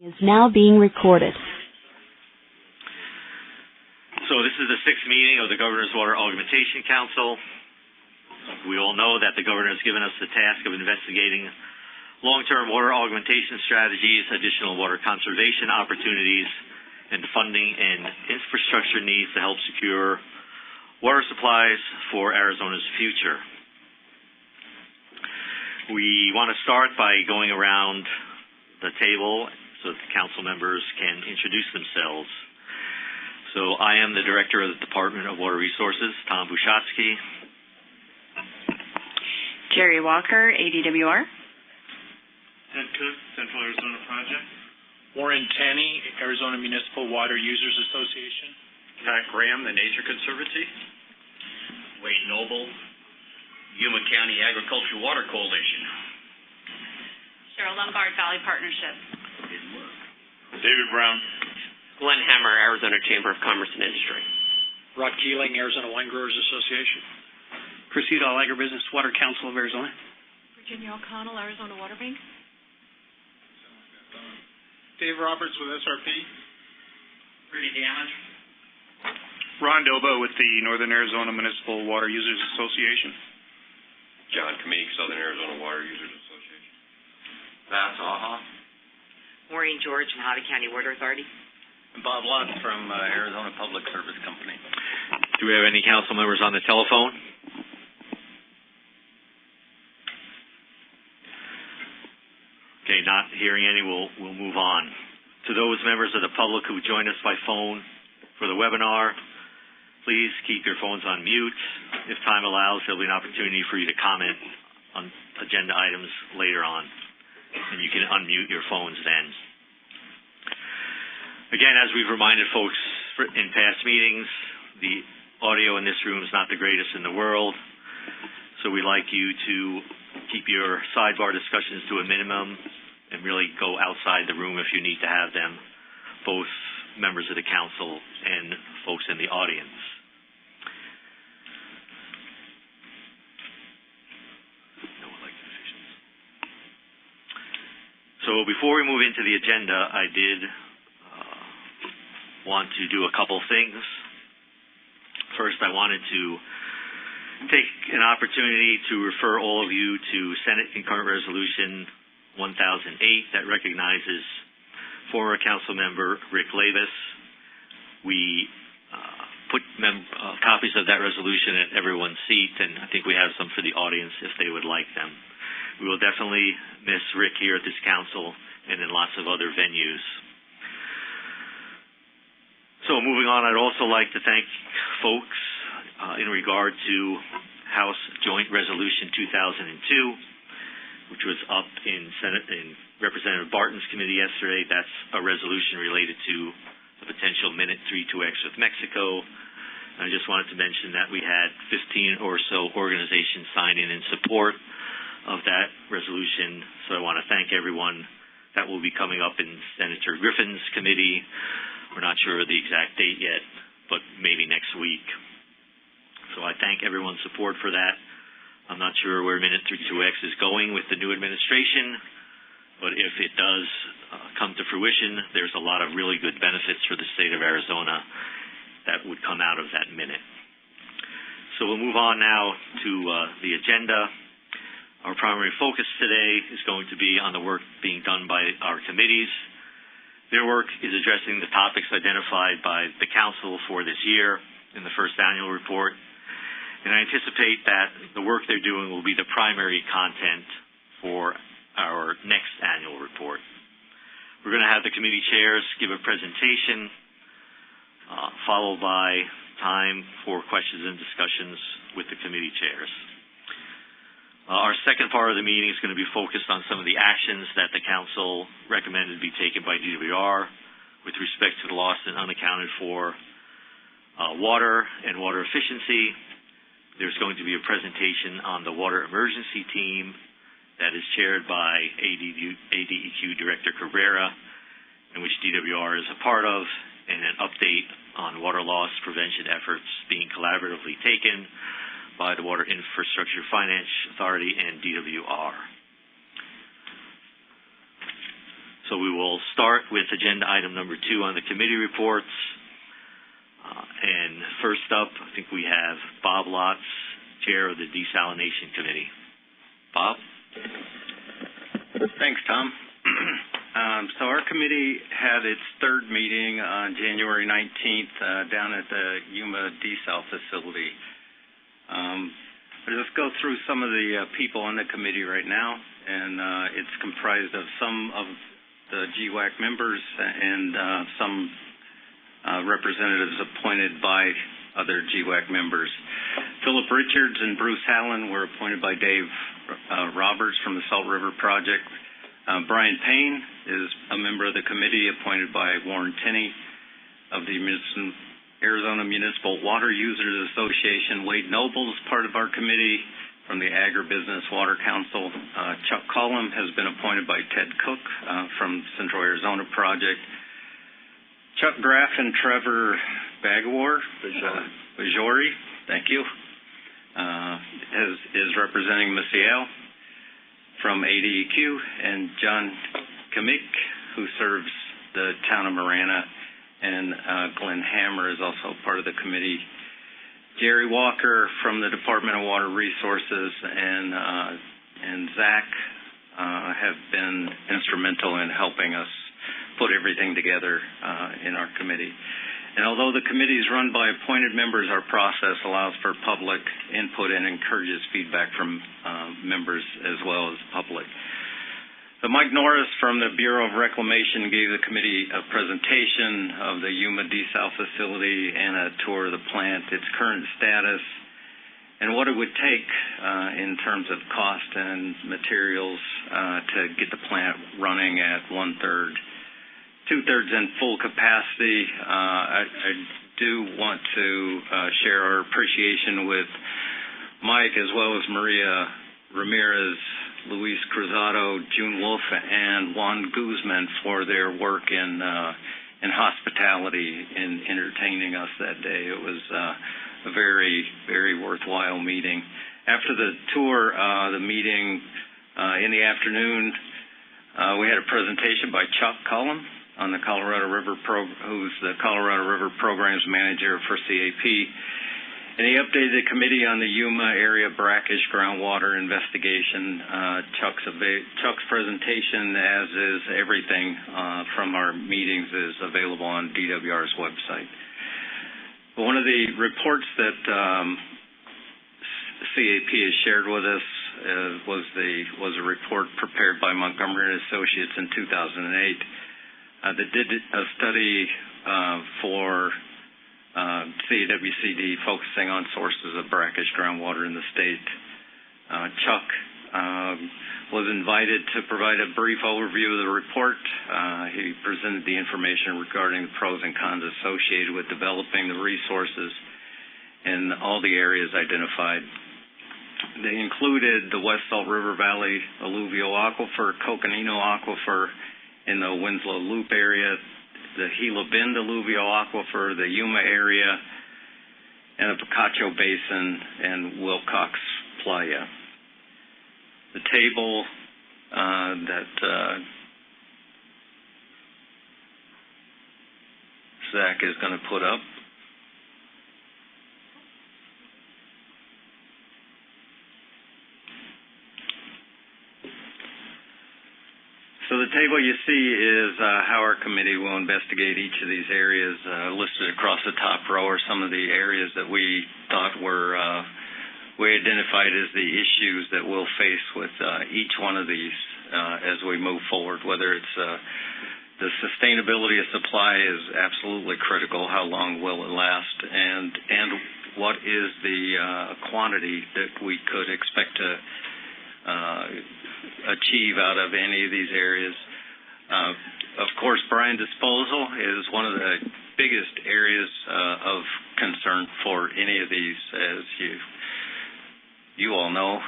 is now being recorded. So this is the 6th meeting of the Governor's Water Augmentation Council. We all know that the Governor has given us the task of investigating long-term water augmentation strategies, additional water conservation opportunities, and funding and infrastructure needs to help secure water supplies for Arizona's future. We want to start by going around the table so that the council members can introduce themselves. So I am the Director of the Department of Water Resources, Tom Bushatsky. Jerry Walker, ADWR. Ted Cook, Central Arizona Project. Warren Tanney, Arizona Municipal Water Users Association. Pat Graham, the Nature Conservancy. Wade Noble, Yuma County Agricultural Water Coalition. Cheryl Lombard, Valley Partnership. David Brown. Glenn Hammer, Arizona Chamber of Commerce and Industry. Rod Keeling, Arizona Wine Growers Association. Chris Udall, Agribusiness Water Council of Arizona. Virginia O'Connell, Arizona Water Bank. Dave Roberts with SRP. Rudy Damage. Ron Doba with the Northern Arizona Municipal Water Users Association. John Kamik, Southern Arizona Water Users Association. Vass Aha. Maureen George, Nahata County Water Authority. And Bob Lutz from Arizona Public Service Company. Do we have any council members on the telephone? Okay, not hearing any, we'll move on. To those members of the public who joined us by phone for the webinar, please keep your phones on mute. If time allows, there'll be an opportunity for you to comment on agenda items later on, and you can unmute your phones then. Again, as we've reminded folks in past meetings, the audio in this room is not the greatest in the world, so we'd like you to keep your sidebar discussions to a minimum and really go outside the room if you need to have them, both members of the council and folks in the audience. No elected officials. So before we move into the agenda, I did want to do a couple things. First, I wanted to take an opportunity to refer all of you to Senate Concurrent Resolution 1008 that recognizes former council member Rick Labus. We put copies of that resolution at everyone's seat, and I think we have some for the audience if they would like them. We will definitely miss Rick here at this council and in lots of other venues. So moving on, I'd also like to thank folks in regard to House Joint Resolution 2002, which was up in Representative Barton's committee yesterday. That's a resolution related to the potential Minute 3-2X with Mexico. And I just wanted to mention that we had 15 or so organizations sign in support of that resolution. So I want to thank everyone. That will be coming up in Senator Griffin's committee. We're not sure of the exact date yet, but maybe next week. So I thank everyone's support for that. I'm not sure where Minute 3-2X is going with the new administration, but if it does come to fruition, there's a lot of really good benefits for the state of Arizona that would come out of that minute. So we'll move on now to the agenda. Our primary focus today is going to be on the work being done by our committees. Their work is addressing the topics identified by the council for this year in the first annual report. And I anticipate that the work they're doing will be the primary content for our next annual report. We're going to have the committee chairs give a presentation, followed by time for questions and discussions with the committee chairs. Our second part of the meeting is going to be focused on some of the actions that the council recommended be taken by DWR with respect to the lost and unaccounted for water and water efficiency. There's going to be a presentation on the water emergency team that is chaired by ADEQ Director Cabrera, in which DWR is a part of, and an update on water loss prevention efforts being collaboratively taken by the Water Infrastructure Finance Authority and DWR. So we will start with agenda item number 2 on the committee reports. And first up, I think we have Bob Lotz, Chair of the Desalination Committee. Bob? Thanks, Tom. So our committee had its third meeting on January 19th down at the Yuma Desal facility. I'll just go through some of the people on the committee right now, and it's comprised of some of the GWAC members and some representatives appointed by other GWAC members. Philip Richards and Bruce Hallen were appointed by Dave Roberts from the Salt River Project. Brian Payne is a member of the committee appointed by Warren Tenney of the Arizona Municipal Water Users Association. Wade Noble is part of our committee from the Agribusiness Water Council. Chuck Collum has been appointed by Ted Cook from Central Arizona Project. Chuck Graff and Trevor Bajori, thank you, is representing Maciel from ADEQ, and John Kamik, who serves the town of Marana, and Glenn Hammer is also part of the committee. Jerry Walker from the Department of Water Resources and Zach have been instrumental in helping us put everything together in our committee. And although the committee is run by appointed members, our process allows for public input and encourages feedback from members as well as public. So Mike Norris from the Bureau of Reclamation gave the committee a presentation of the Yuma Desal facility and a tour of the plant, its current status, and what it would take in terms of cost and materials to get the plant running at 1/3. 2/3 in full capacity. I do want to share our appreciation with Mike as well as Maria Ramirez, Luis Cruzado, June Wolf, and Juan Guzman for their work in hospitality in entertaining us that day. It was a very, very worthwhile meeting. After the tour, the meeting in the afternoon, we had a presentation by Chuck Cullum on the Colorado River who's the Colorado River Programs Manager for CAP. And he updated the committee on the Yuma area brackish groundwater investigation. Chuck's presentation, as is everything from our meetings, is available on DWR's website. One of the reports that CAP has shared with us was a report prepared by Montgomery & Associates in 2008 that did a study for CAWCD focusing on sources of brackish groundwater in the state. Chuck was invited to provide a brief overview of the report. He presented the information regarding the pros and cons associated with developing the resources in all the areas identified. They included the West Salt River Valley Alluvial Aquifer, Coconino Aquifer in the Winslow Loop area, the Gila Bend Alluvial Aquifer, the Yuma area, and the Picacho Basin and Wilcox Playa. The table that Zach is going to put up. So the table you see is how our committee will investigate each of these areas. Listed across the top row are some of the areas that we thought were, we identified as the issues that we'll face with each one of these as we move forward, whether it's the sustainability of supply is absolutely critical. How long will it last? And what is the quantity that we could expect to achieve out of any of these areas? Of course, brine disposal is one of the biggest areas of concern for any of these, as you all know.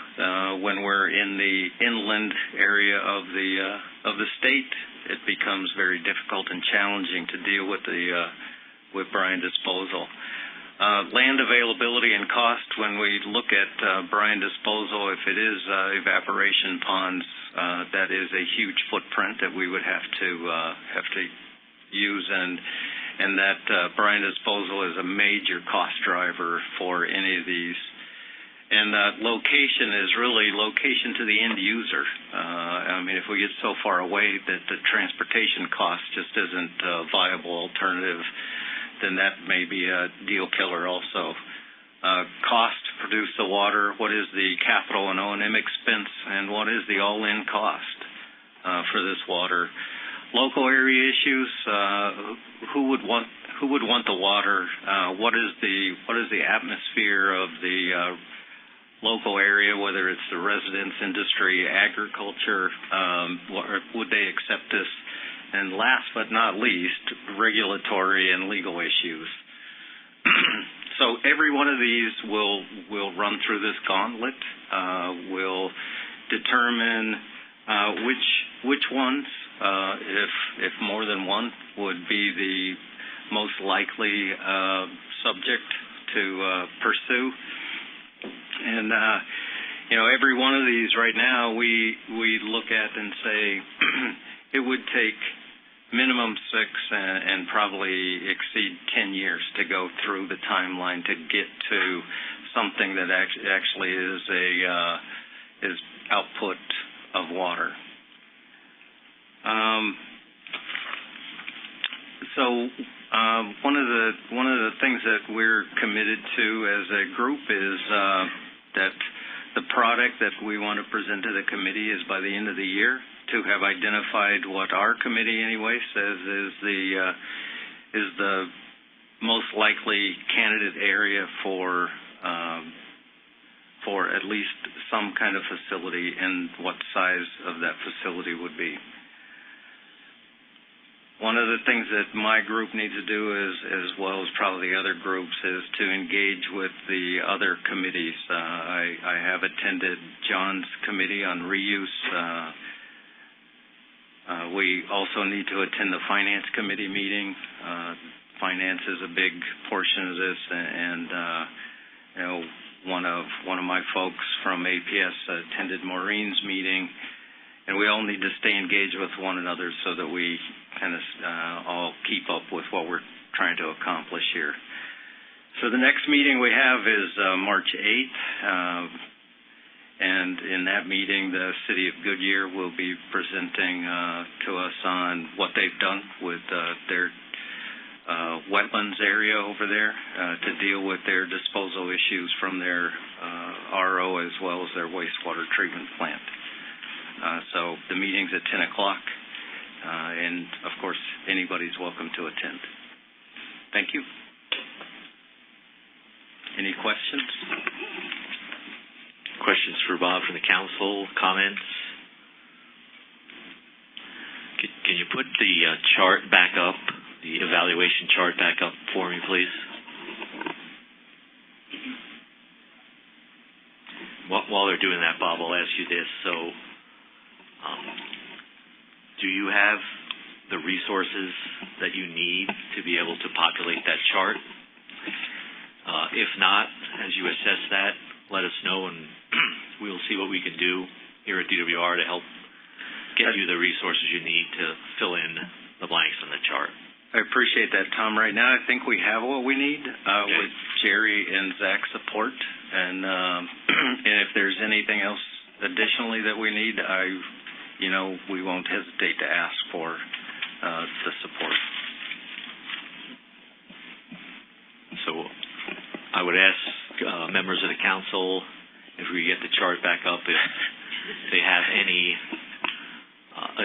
When we're in the inland area of the state, it becomes very difficult and challenging to deal with brine disposal. Land availability and cost, when we look at brine disposal, if it is evaporation ponds, that is a huge footprint that we would have to use, and that brine disposal is a major cost driver for any of these. And location is really location to the end user. I mean, if we get so far away that the transportation cost just isn't a viable alternative, then that may be a deal killer also. Cost to produce the water, what is the capital and O&M expense, and what is the all-in cost for this water? Local area issues, who would want the water? What is the atmosphere of the local area, whether it's the residence, industry, agriculture? Would they accept this? And last but not least, regulatory and legal issues. So every one of these will run through this gauntlet. Will determine which ones, if more than one, would be the most likely subject to pursue. And every one of these right now we look at and say it would take minimum 6 and probably exceed 10 years to go through the timeline to get to something that actually is output of water. So one of the things that we're committed to as a group is that the product that we want to present to the committee is by the end of the year to have identified what our committee anyway says is the most likely candidate area for at least some kind of facility and what size of that facility would be. One of the things that my group needs to do is, as well as probably the other groups, is to engage with the other committees. I have attended John's committee on reuse. We also need to attend the finance committee meeting. Finance is a big portion of this, and one of my folks from APS attended Maureen's meeting. And we all need to stay engaged with one another so that we kind of all keep up with what we're trying to accomplish here. So the next meeting we have is March 8th, and in that meeting the City of Goodyear will be presenting to us on what they've done with their wetlands area over there to deal with their disposal issues from their RO as well as their wastewater treatment plant. So the meeting's at 10 o'clock, and, of course, anybody's welcome to attend. Thank you. Any questions? Questions for Bob from the council? Comments? Can you put the chart back up, the evaluation chart back up for me, please? While they're doing that, Bob, I'll ask you this. So, do you have the resources that you need to be able to populate that chart? If not, as you assess that, let us know, and we'll see what we can do here at DWR to help get you the resources you need to fill in the blanks on the chart. I appreciate that, Tom. Right now, I think we have what we need with Jerry and Zach's support, and if there's anything else additionally that we need, we won't hesitate to ask for the support. So I would ask members of the council, if we get the chart back up, if they have any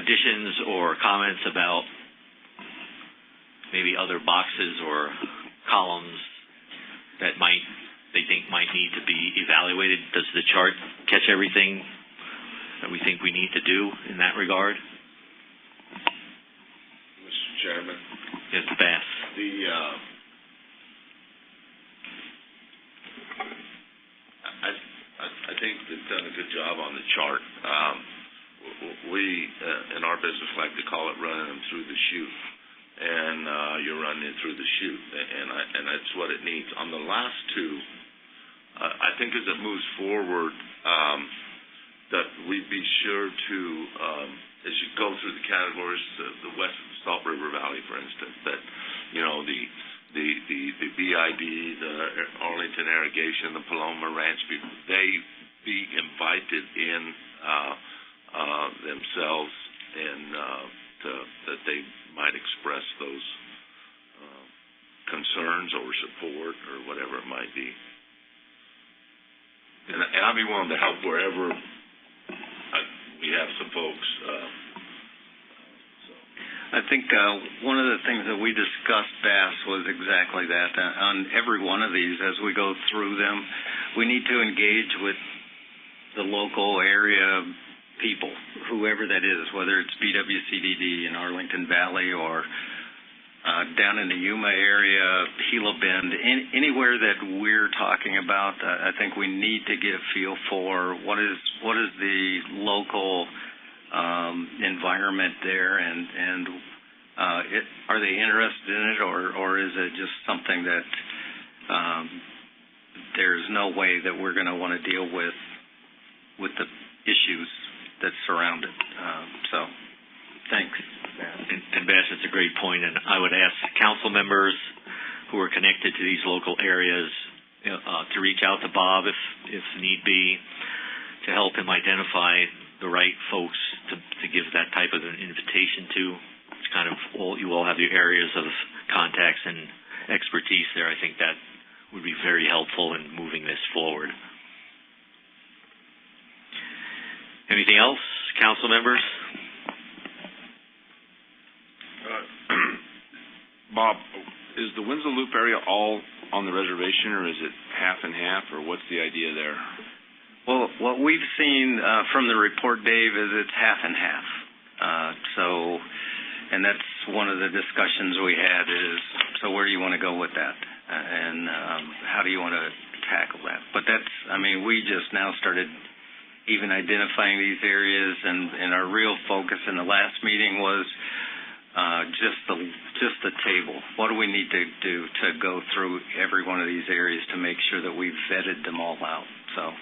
additions or comments about maybe other boxes or columns that they think might need to be evaluated. Does the chart catch everything that we think we need to do in that regard? Mr. Chairman? Yes, Bass. I think they've done a good job on the chart. We, in our business, like to call it running them through the chute. And you're running it through the chute, and that's what it needs. On the last two, I think as it moves forward, that we'd be sure to, as you go through the categories, the west of the Salt River Valley, for instance, that, you know, the BID, the Arlington Irrigation, the Paloma Ranch people, they be invited in themselves, and that they might express those concerns or support or whatever it might be. And I'd be willing to help wherever we have some folks. I think one of the things that we discussed, Bass, was exactly that. On every one of these, as we go through them, we need to engage with the local area people, whoever that is, whether it's BWCDD in Arlington Valley or down in the Yuma area, Gila Bend, anywhere that we're talking about. I think we need to get a feel for what is the local environment there, and are they interested in it, or is it just something that there's no way that we're going to want to deal with the issues that surround it? So, thanks. And Bass, it's a great point, and I would ask council members who are connected to these local areas to reach out to Bob if need be, to help him identify the right folks to give that type of an invitation to. It's kind of you all have your areas of contacts and expertise there. I think that would be very helpful in moving this forward. Anything else, council members? Bob, is the Winslow Loop area all on the reservation, or is it half and half, or what's the idea there? Well, what we've seen from the report, Dave, is it's half and half. And that's one of the discussions we had is, so where do you want to go with that? And how do you want to tackle that? But we just now started even identifying these areas, and our real focus in the last meeting was just the table. What do we need to do to go through every one of these areas to make sure that we've vetted them all out? So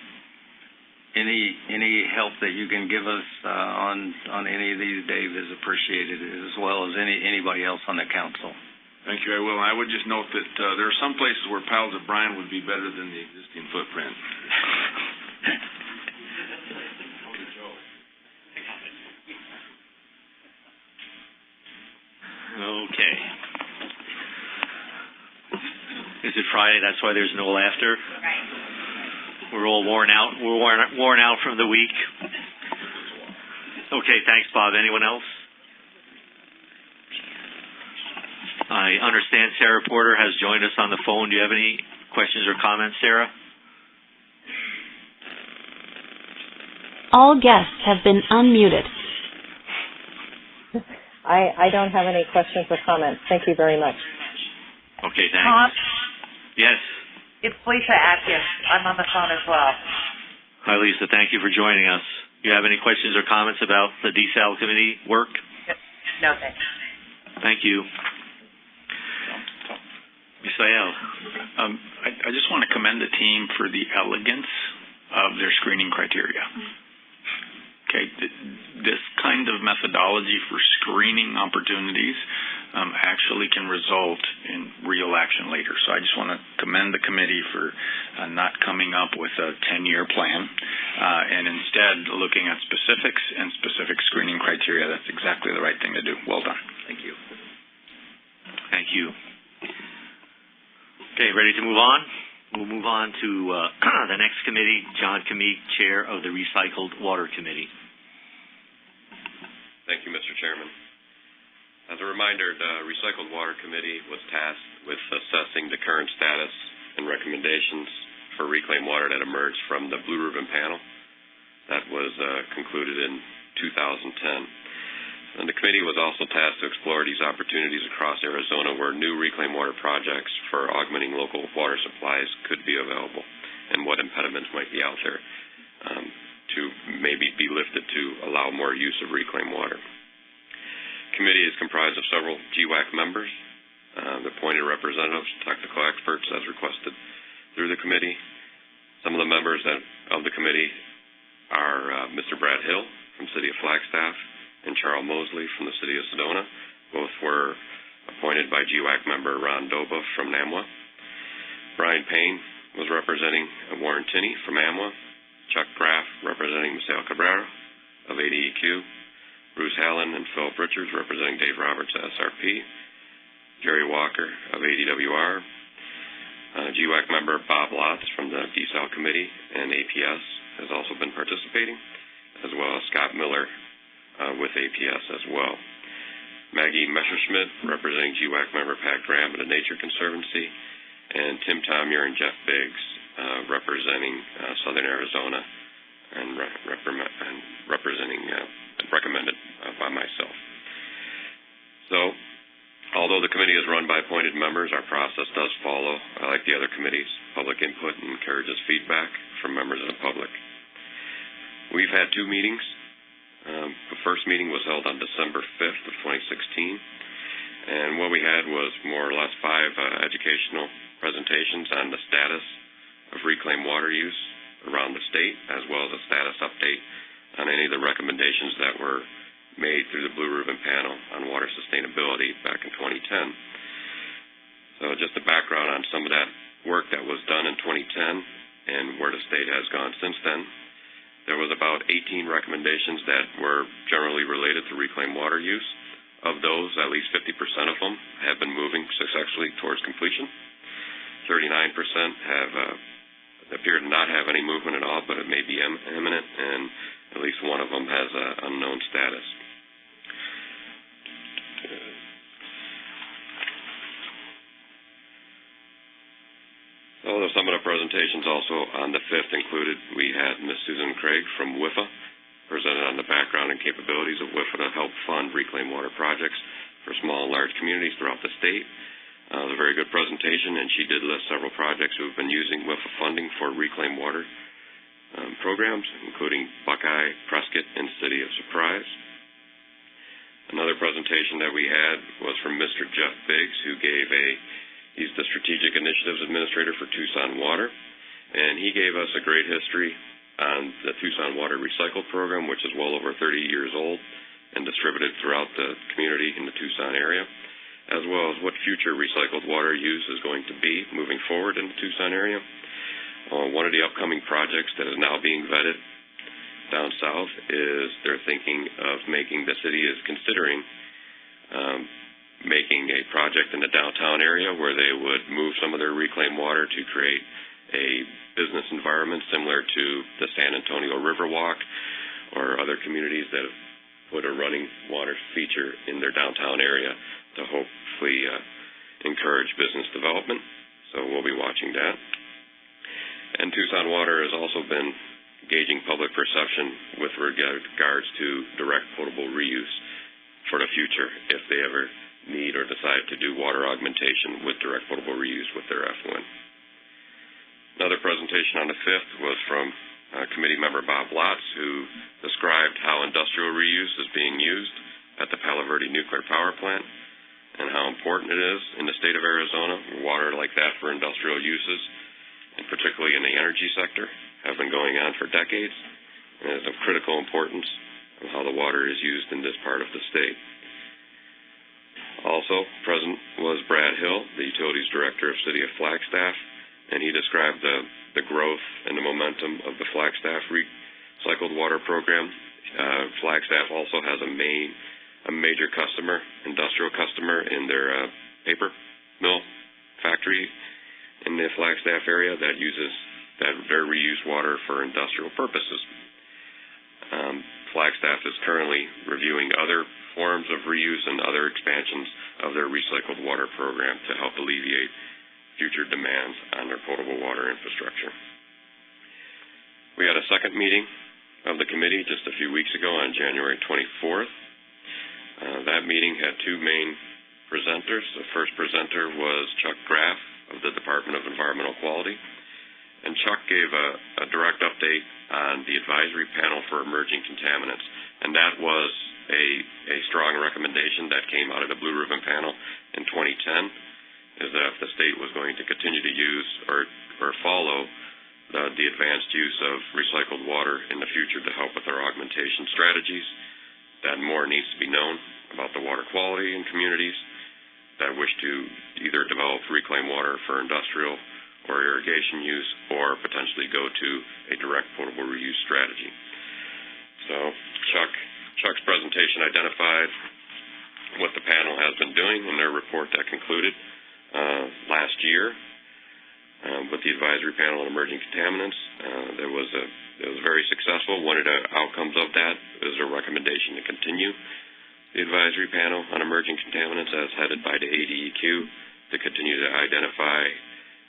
any help that you can give us on any of these, Dave, is appreciated, as well as anybody else on the council. Thank you, I will. And I would just note that there are some places where piles of brine would be better than the existing footprint. Okay. Is it Friday? That's why there's no laughter? Right. We're all worn out. We're worn out from the week. Okay, thanks, Bob. Anyone else? I understand Sarah Porter has joined us on the phone. Do you have any questions or comments, Sarah? All guests have been unmuted. I don't have any questions or comments. Thank you very much. Okay, thanks. Tom? Yes. It's Lisa Atkins. I'm on the phone as well. Hi, Lisa. Thank you for joining us. Do you have any questions or comments about the DSAL committee work? No, thanks. Thank you. Misael. I just want to commend the team for the elegance of their screening criteria. Okay, this kind of methodology for screening opportunities actually can result in real action later. So I just want to commend the committee for not coming up with a 10-year plan and instead looking at specifics and specific screening criteria. That's exactly the right thing to do. Well done. Thank you. Thank you. Okay, ready to move on? We'll move on to the next committee, John Kamik, Chair of the Recycled Water Committee. Thank you, Mr. Chairman. As a reminder, the Recycled Water Committee was tasked with assessing the current status and recommendations for reclaimed water that emerged from the Blue Ribbon panel. That was concluded in 2010. And the committee was also tasked to explore these opportunities across Arizona where new reclaimed water projects for augmenting local water supplies could be available and what impediments might be out there to maybe be lifted to allow more use of reclaimed water. The committee is comprised of several GWAC members, the appointed representatives, technical experts as requested through the committee. Some of the members of the committee are Mr. Brad Hill from City of Flagstaff and Charles Mosley from the City of Sedona. Both were appointed by GWAC member Ron Doba from NAMWA. Brian Payne was representing Warren Tinney from AMWA. Chuck Graff representing Misael Cabrera of ADEQ. Bruce Hallen and Philip Richards representing Dave Roberts at SRP. Jerry Walker of ADWR. GWAC member Bob Lotz from the DSAL committee and APS has also been participating, as well as Scott Miller with APS as well. Maggie Messerschmidt representing GWAC member Pat Graham at the Nature Conservancy, and Tim Tomier and Jeff Biggs representing Southern Arizona and representing recommended by myself. So, although the committee is run by appointed members, our process does follow, like the other committees, public input and encourages feedback from members of the public. We've had 2 meetings. The first meeting was held on December 5th of 2016, and what we had was more or less 5 educational presentations on the status of reclaimed water use around the state, as well as a status update on any of the recommendations that were made through the Blue Ribbon Panel on water sustainability back in 2010. So just a background on some of that work that was done in 2010 and where the state has gone since then. There was about 18 recommendations that were generally related to reclaimed water use. Of those, at least 50% of them have been moving successfully towards completion. 39% appear to not have any movement at all, but it may be imminent, and at least one of them has an unknown status. Although some of the presentations also on the 5th included, we had Ms. Susan Craig from WIFA presented on the background and capabilities of WIFA to help fund reclaimed water projects for small and large communities throughout the state. It was a very good presentation, and she did list several projects who have been using WIFA funding for reclaimed water programs, including Buckeye, Prescott, and City of Surprise. Another presentation that we had was from Mr. Jeff Biggs, who he's the Strategic Initiatives Administrator for Tucson Water, and he gave us a great history on the Tucson Water Recycle Program, which is well over 30 years old and distributed throughout the community in the Tucson area, as well as what future recycled water use is going to be moving forward in the Tucson area. One of the upcoming projects that is now being vetted down south is they're thinking of the city is considering making a project in the downtown area where they would move some of their reclaimed water to create a business environment similar to the San Antonio Riverwalk or other communities that have put a running water feature in their downtown area to hopefully encourage business development. So we'll be watching that. And Tucson Water has also been gauging public perception with regards to direct potable reuse for the future if they ever need or decide to do water augmentation with direct potable reuse with their effluent. Another presentation on the 5th was from committee member Bob Lotz, who described how industrial reuse is being used at the Palo Verde Nuclear Power Plant and how important it is in the state of Arizona. Water like that for industrial uses, and particularly in the energy sector, have been going on for decades, and is of critical importance of how the water is used in this part of the state. Also present was Brad Hill, the Utilities Director of City of Flagstaff, and he described the growth and the momentum of the Flagstaff recycled water program. Flagstaff also has a major customer, industrial customer, in their paper mill factory in the Flagstaff area that uses their reused water for industrial purposes. Flagstaff is currently reviewing other forms of reuse and other expansions of their recycled water program to help alleviate future demands on their potable water infrastructure. We had a second meeting of the committee just a few weeks ago on January 24th. That meeting had 2 main presenters. The first presenter was Chuck Graff of the Department of Environmental Quality, and Chuck gave a direct update on the advisory panel for emerging contaminants, and that was a strong recommendation that came out of the Blue Ribbon Panel in 2010. state was going to continue to use or follow the advanced use of recycled water in the future to help with our augmentation strategies, that more needs to be known about the water quality in communities that wish to either develop reclaimed water for industrial or irrigation use, or potentially go to a direct potable reuse strategy. So Chuck's presentation identified what the panel has been doing in their report that concluded last year with the advisory panel on emerging contaminants. It was very successful. One of the outcomes of that is a recommendation to continue the advisory panel on emerging contaminants as headed by the ADEQ to continue to identify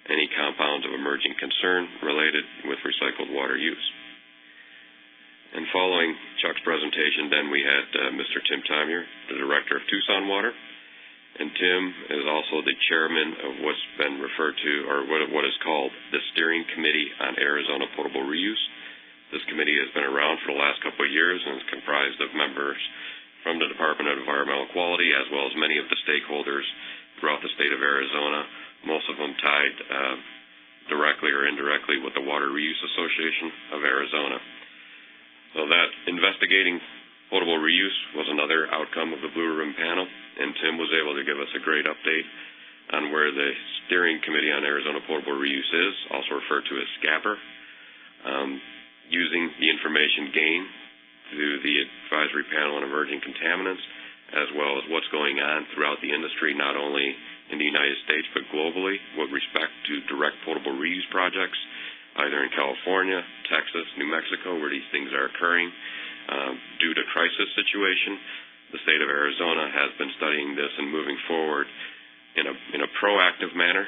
any compounds of emerging concern related with recycled water use. And following Chuck's presentation, then we had Mr. Tim Tomier, the director of Tucson Water, and Tim is also the chairman of what's been referred to, or what is called the Steering Committee on Arizona Potable Reuse. This committee has been around for the last couple of years and is comprised of members from the Department of Environmental Quality as well as many of the stakeholders throughout the state of Arizona, most of them tied directly or indirectly with the Water Reuse Association of Arizona. So that investigating potable reuse was another outcome of the Blue Ribbon panel, and Tim was able to give us a great update on where the Steering Committee on Arizona Potable Reuse is, also referred to as SCAPR, using the information gained through the advisory panel on emerging contaminants, as well as what's going on throughout the industry, not only in the United States but globally with respect to direct potable reuse projects, either in California, Texas, New Mexico, where these things are occurring due to crisis situation. The state of Arizona has been studying this and moving forward in a proactive manner.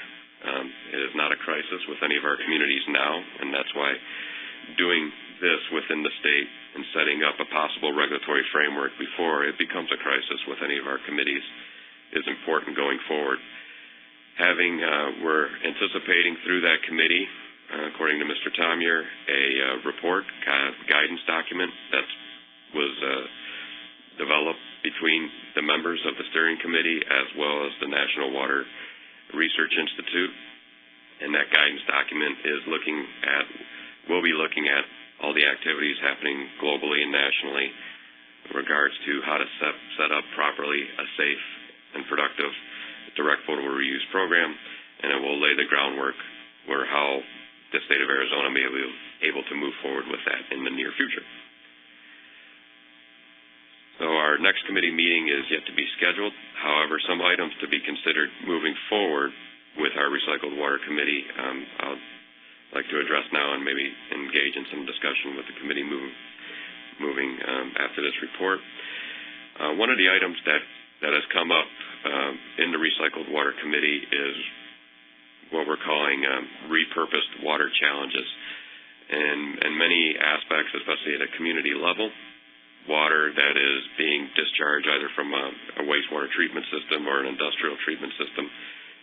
It is not a crisis with any of our communities now, and that's why doing this within the state and setting up a possible regulatory framework before it becomes a crisis with any of our committees is important going forward. We're anticipating through that committee, according to Mr. Tomier, a report, guidance document that was developed between the members of the steering committee as well as the National Water Research Institute. And that guidance document will be looking at all the activities happening globally and nationally in regards to how to set up properly a safe and productive direct potable reuse program, and it will lay the groundwork for how the state of Arizona may be able to move forward with that in the near future. So our next committee meeting is yet to be scheduled. However, some items to be considered moving forward with our Recycled Water Committee I'd like to address now and maybe engage in some discussion with the committee moving after this report. One of the items that has come up in the Recycled Water Committee is what we're calling repurposed water challenges. And in many aspects, especially at a community level, water that is being discharged either from a wastewater treatment system or an industrial treatment system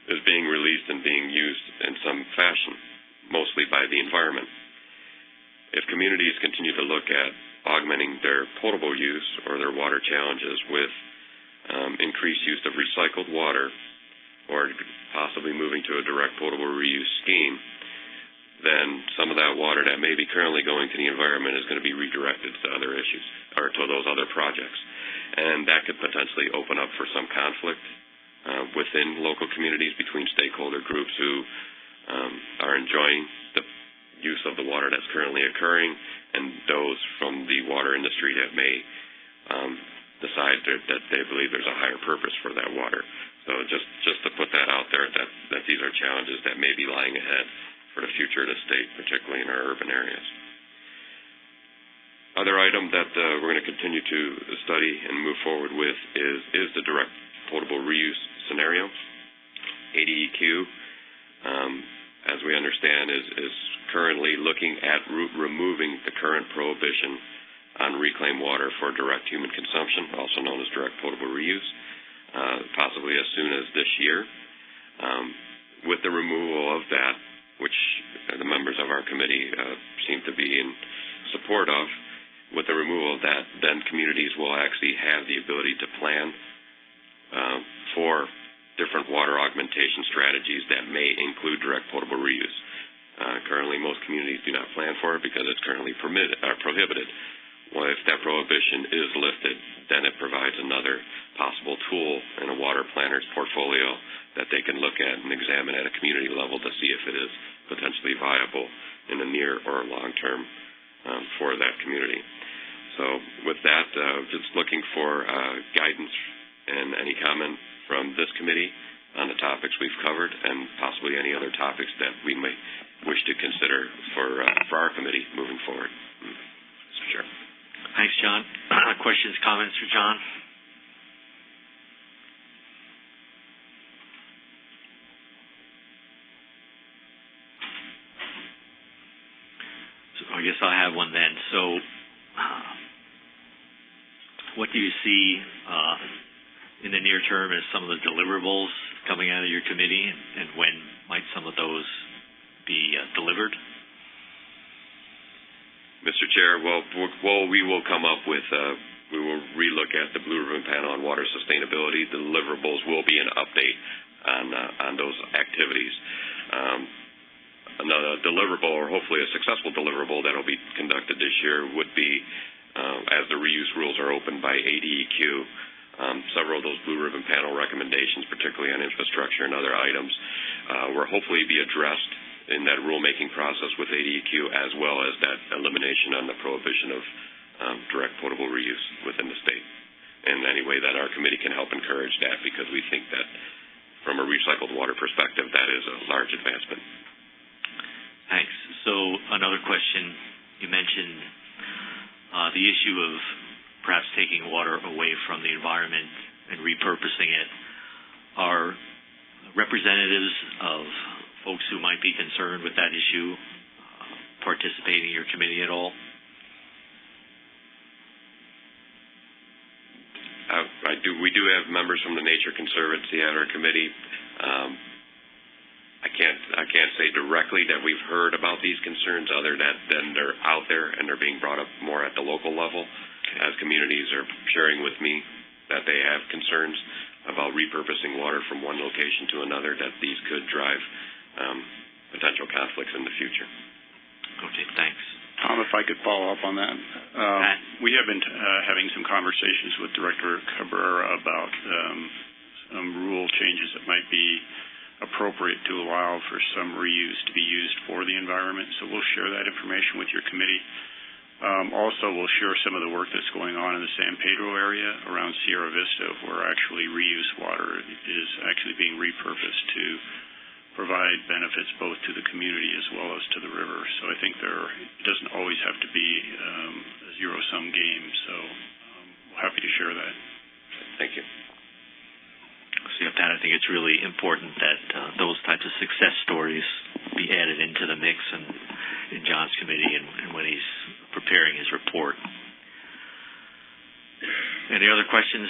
is being released and being used in some fashion, mostly by the environment. If communities continue to look at augmenting their potable use or their water challenges with increased use of recycled water or possibly moving to a direct potable reuse scheme, then some of that water that may be currently going to the environment is going to be redirected to other issues or to those other projects. And that could potentially open up for some conflict within local communities between stakeholder groups who are enjoying the use of the water that's currently occurring and those from the water industry that may decide that they believe there's a higher purpose for that water. So just to put that out there, that these are challenges that may be lying ahead for the future of the state, particularly in our urban areas. Other item that we're going to continue to study and move forward with is the direct potable reuse scenario. ADEQ, as we understand, is currently looking at removing the current prohibition on reclaimed water for direct human consumption, also known as direct potable reuse, possibly as soon as this year. With the removal of that, which the members of our committee seem to be in support of, with the removal of that, then communities will actually have the ability to plan for different water augmentation strategies that may include direct potable reuse. Currently, most communities do not plan for it because it's currently prohibited. Well, if that prohibition is lifted, then it provides another possible tool in a water planner's portfolio that they can look at and examine at a community level to see if it is potentially viable in the near or long term for that community. So with that, just looking for guidance and any comment from this committee on the topics we've covered and possibly any other topics that we may wish to consider for our committee moving forward. Mr. Chair. Thanks, John. Questions, comments for John? So I guess I have one then. So what do you see in the near term as some of the deliverables coming out of your committee, and when might some of those be delivered? Mr. Chair, well, we will come up with, we will relook at the Blue Ribbon Panel on water sustainability. The deliverables will be an update on those activities. Another deliverable, or hopefully a successful deliverable that will be conducted this year would be, as the reuse rules are opened by ADEQ, several of those Blue Ribbon Panel recommendations, particularly on infrastructure and other items, will hopefully be addressed in that rulemaking process with ADEQ, as well as that elimination on the prohibition of direct potable reuse within the state. In any way that our committee can help encourage that, because we think that from a recycled water perspective, that is a large advancement. Thanks. So another question, you mentioned the issue of perhaps taking water away from the environment and repurposing it. Are representatives of folks who might be concerned with that issue participating in your committee at all? We do have members from the Nature Conservancy on our committee. I can't say directly that we've heard about these concerns, other than they're out there and they're being brought up more at the local level, as communities are sharing with me that they have concerns about repurposing water from one location to another, that these could drive potential conflicts in the future. Okay, thanks. Tom, if I could follow up on that. We have been having some conversations with Director Cabrera about some rule changes that might be appropriate to allow for some reuse to be used for the environment. So we'll share that information with your committee. Also, we'll share some of the work that's going on in the San Pedro area around Sierra Vista, where actually reuse water is actually being repurposed to provide benefits both to the community as well as to the river. So I think it doesn't always have to be a zero-sum game. So we're happy to share that. Thank you. So with that, I think it's really important that those types of success stories be added into the mix and in John's committee and when he's preparing his report. Any other questions?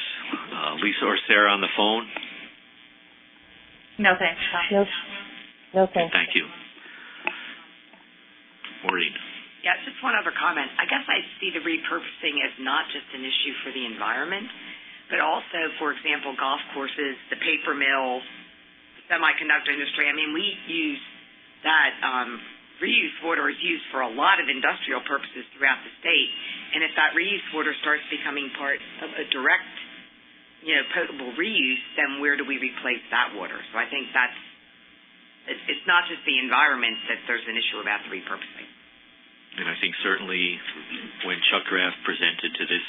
Lisa or Sarah on the phone? No, thanks. No, thanks. Thank you. Maureen. Yeah, just one other comment. I guess I see the repurposing as not just an issue for the environment, but also, for example, golf courses, the paper mill, the semiconductor industry. I mean, we use that reuse water is used for a lot of industrial purposes throughout the state. And if that reuse water starts becoming part of a direct, potable reuse, then where do we replace that water? So I think it's not just the environment that there's an issue about the repurposing. And I think certainly when Chuck Graff presented to this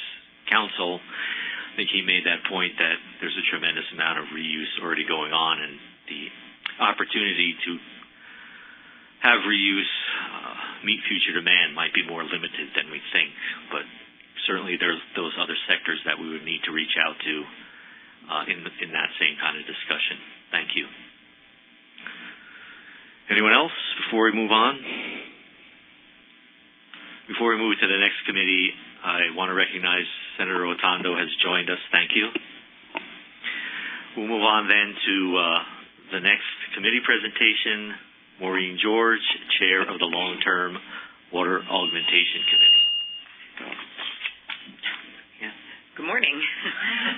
council, I think he made that point that there's a tremendous amount of reuse already going on, and the opportunity to have reuse meet future demand might be more limited than we think. But certainly there's those other sectors that we would need to reach out to in that same kind of discussion. Thank you. Anyone else before we move on? Before we move to the next committee, I want to recognize Senator Otondo has joined us. Thank you. We'll move on then to the next committee presentation. Maureen George, Chair of the Long-Term Water Augmentation Committee. Good good morning.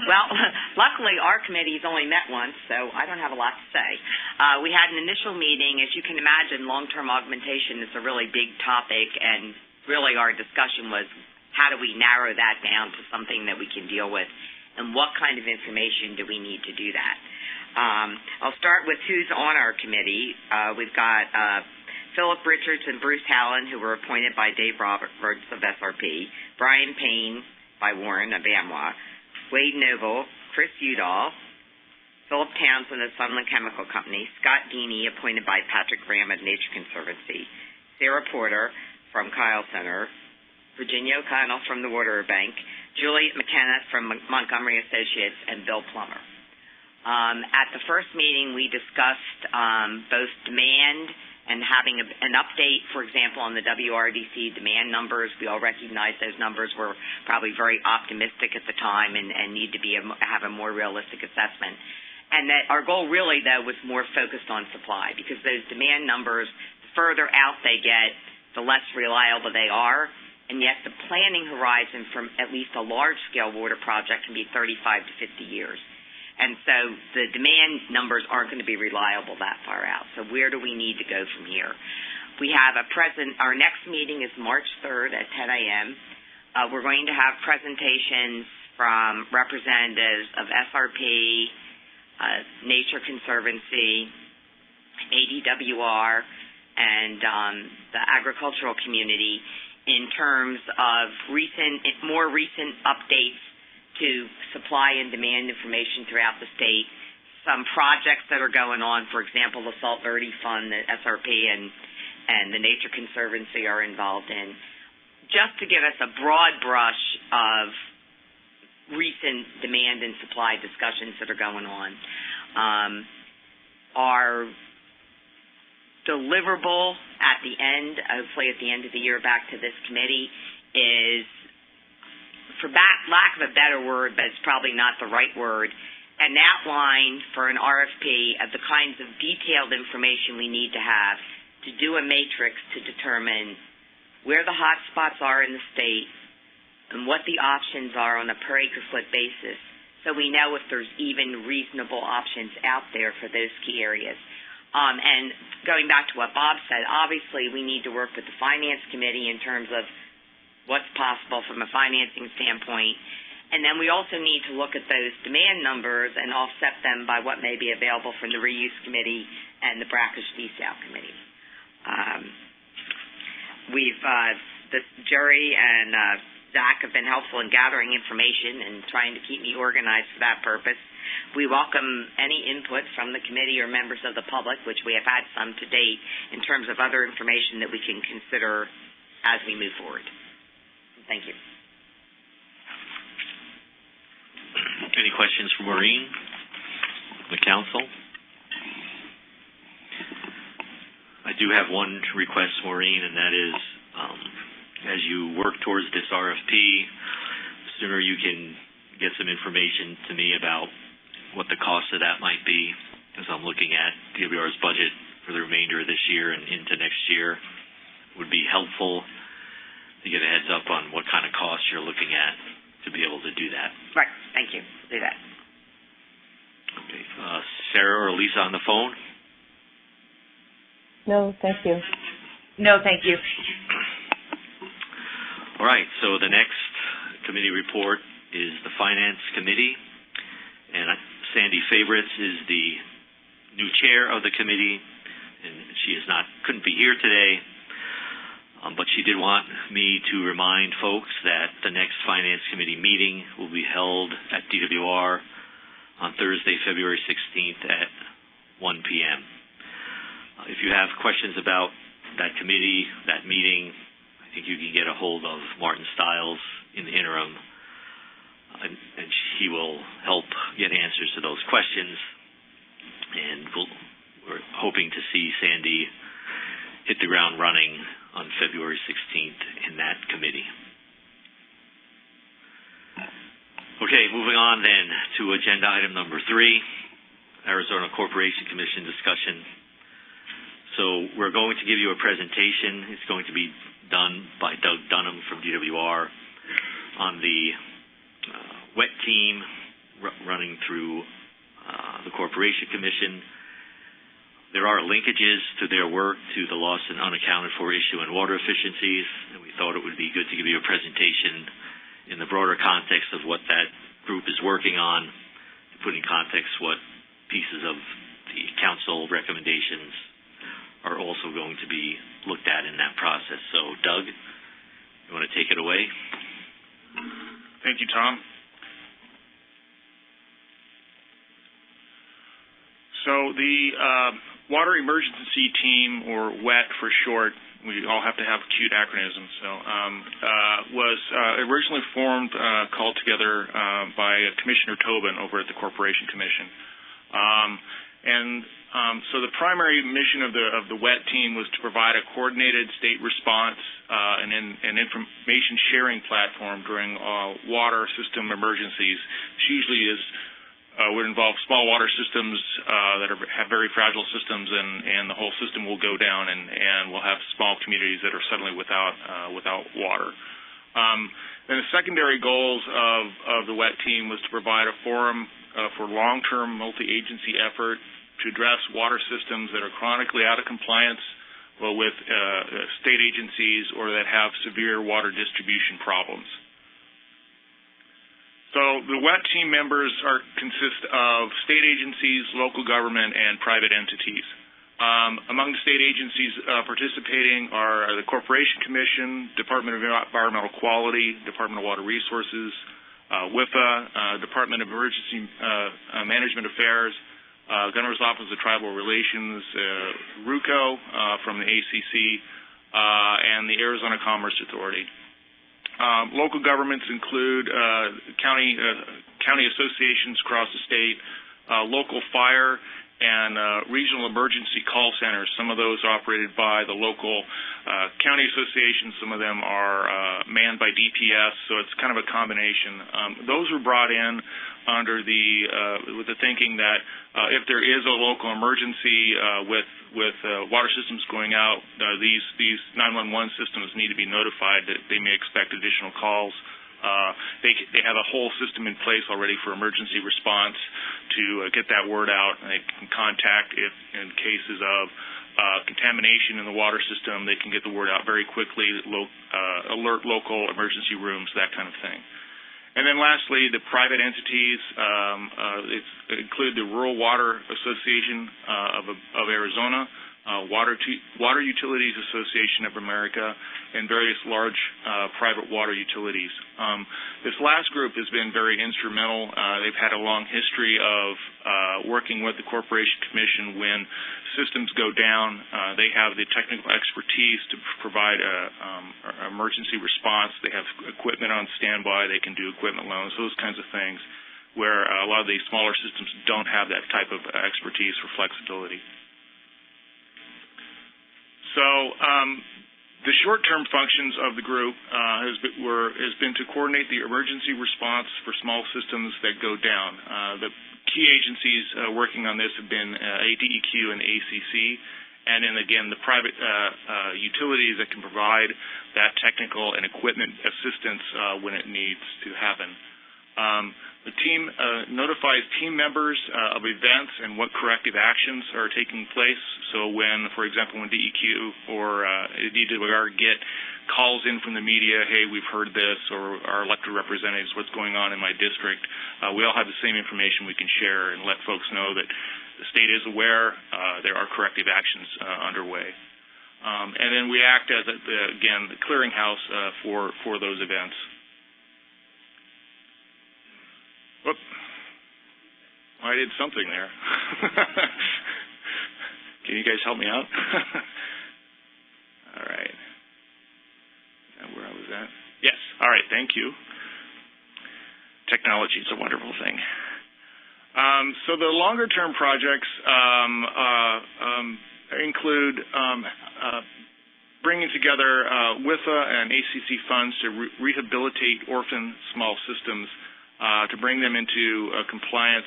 Well, luckily our committee's only met once, so I don't have a lot to say. We had an initial meeting. As you can imagine, long-term augmentation is a really big topic, and really our discussion was how do we narrow that down to something that we can deal with, and what kind of information do we need to do that. I'll start with who's on our committee. We've got Philip Richards and Bruce Hallen, who were appointed by Dave Roberts of SRP, Brian Payne by Warren of AMWA, Wade Noble, Chris Udall, Philip Townsend of Sunland Chemical Company, Scott Deeney, appointed by Patrick Graham of Nature Conservancy, Sarah Porter from Kyle Center, Virginia O'Connell from the Water Bank, Juliet McKenna from Montgomery Associates, and Bill Plummer. At the first meeting, we discussed both demand and having an update, for example, on the WRDC demand numbers. We all recognize those numbers were probably very optimistic at the time and need to have a more realistic assessment. And that our goal really, though, was more focused on supply, because those demand numbers, the further out they get, the less reliable they are, and yet the planning horizon from at least a large-scale water project can be 35 to 50 years. And so the demand numbers aren't going to be reliable that far out. So where do we need to go from here? We have our next meeting is March 3rd at 10 a.m. We're going to have presentations from representatives of SRP, Nature Conservancy, ADWR, and the agricultural community in terms of more recent updates to supply and demand information throughout the state, some projects that are going on, for example, the Salt Verde Fund that SRP and the Nature Conservancy are involved in, just to give us a broad brush of recent demand and supply discussions that are going on. Our deliverable at the end, hopefully at the end of the year back to this committee, is, for lack of a better word, but it's probably not the right word, an outline for an RFP of the kinds of detailed information we need to have to do a matrix to determine where the hot spots are in the state and what the options are on a per acre foot basis, so we know if there's even reasonable options out there for those key areas. And going back to what Bob said, obviously we need to work with the Finance Committee in terms of what's possible from a financing standpoint. And then we also need to look at those demand numbers and offset them by what may be available from the Reuse Committee and the Brackish Desal Committee. Jerry and Zach have been helpful in gathering information and trying to keep me organized for that purpose. We welcome any input from the committee or members of the public, which we have had some to date, in terms of other information that we can consider as we move forward. Thank you. Any questions for Maureen, the council? I do have one request, Maureen, and that is, as you work towards this RFP, the sooner you can get some information to me about what the cost of that might be, as I'm looking at DWR's budget for the remainder of this year and into next year, would be helpful to get a heads up on what kind of costs you're looking at to be able to do that. Right. Thank you. We'll do that. Okay. Sarah or Lisa on the phone? No, thank you. No, thank you. All right. So the next committee report is the Finance Committee, and Sandy Favorites is the new chair of the committee, and she couldn't be here today. But she did want me to remind folks that the next Finance Committee meeting will be held at DWR on Thursday, February 16th at 1 p.m. If you have questions about that committee, that meeting, I think you can get a hold of Martin Stiles in the interim, and he will help get answers to those questions. And we're hoping to see Sandy hit the ground running on February 16th in that committee. Okay, moving on then to agenda item number 3, Arizona Corporation Commission discussion. So we're going to give you a presentation. It's going to be done by Doug Dunham from DWR on the WET team running through the Corporation Commission. There are linkages to their work to the lost and unaccounted for issue in water efficiencies, and we thought it would be good to give you a presentation in the broader context of what that group is working on, to put in context what pieces of the council recommendations are also going to be looked at in that process. So, Doug, you want to take it away? Thank you, Tom. So the Water Emergency Team, or WET for short, we all have to have cute acronyms, so was originally formed, called together by Commissioner Tobin over at the Corporation Commission. So the primary mission of the WET team was to provide a coordinated state response and an information sharing platform during water system emergencies. This usually would involve small water systems that have very fragile systems, and the whole system will go down, and we'll have small communities that are suddenly without water. Then the secondary goals of the WET team was to provide a forum for long-term multi-agency effort to address water systems that are chronically out of compliance with state agencies or that have severe water distribution problems. So the WET team members consist of state agencies, local government, and private entities. Among the state agencies participating are the Corporation Commission, Department of Environmental Quality, Department of Water Resources, WIFA, Department of Emergency Management Affairs, Governor's Office of Tribal Relations, RUCO from the ACC, and the Arizona Commerce Authority. Local governments include county associations across the state, local fire, and regional emergency call centers. Some of those are operated by the local county associations. Some of them are manned by DPS, so it's kind of a combination. Those were brought in under with the thinking that if there is a local emergency with water systems going out, these 911 systems need to be notified that they may expect additional calls. They have a whole system in place already for emergency response to get that word out, and they can contact if in cases of contamination in the water system. They can get the word out very quickly, alert local emergency rooms, that kind of thing. And then lastly, the private entities include the Rural Water Association of Arizona, Water Utilities Association of America, and various large private water utilities. This last group has been very instrumental. They've had a long history of working with the Corporation Commission when systems go down. They have the technical expertise to provide an emergency response. They have equipment on standby. They can do equipment loans, those kinds of things, where a lot of these smaller systems don't have that type of expertise or flexibility. So the short-term functions of the group has been to coordinate the emergency response for small systems that go down. The key agencies working on this have been ADEQ and ACC, and then again the private utilities that can provide that technical and equipment assistance when it needs to happen. The team notifies team members of events and what corrective actions are taking place. So when, for example, when DEQ or DWR get calls in from the media, hey, we've heard this, or our elected representatives, what's going on in my district, we all have the same information we can share and let folks know that the state is aware there are corrective actions underway. And then we act as, again, the clearinghouse for those events. Whoop. I did something there. Can you guys help me out? All right. Is that where I was at? Yes. All right. Thank you. Technology is a wonderful thing. So the longer-term projects include bringing together WIFA and ACC funds to rehabilitate orphan small systems, to bring them into compliance.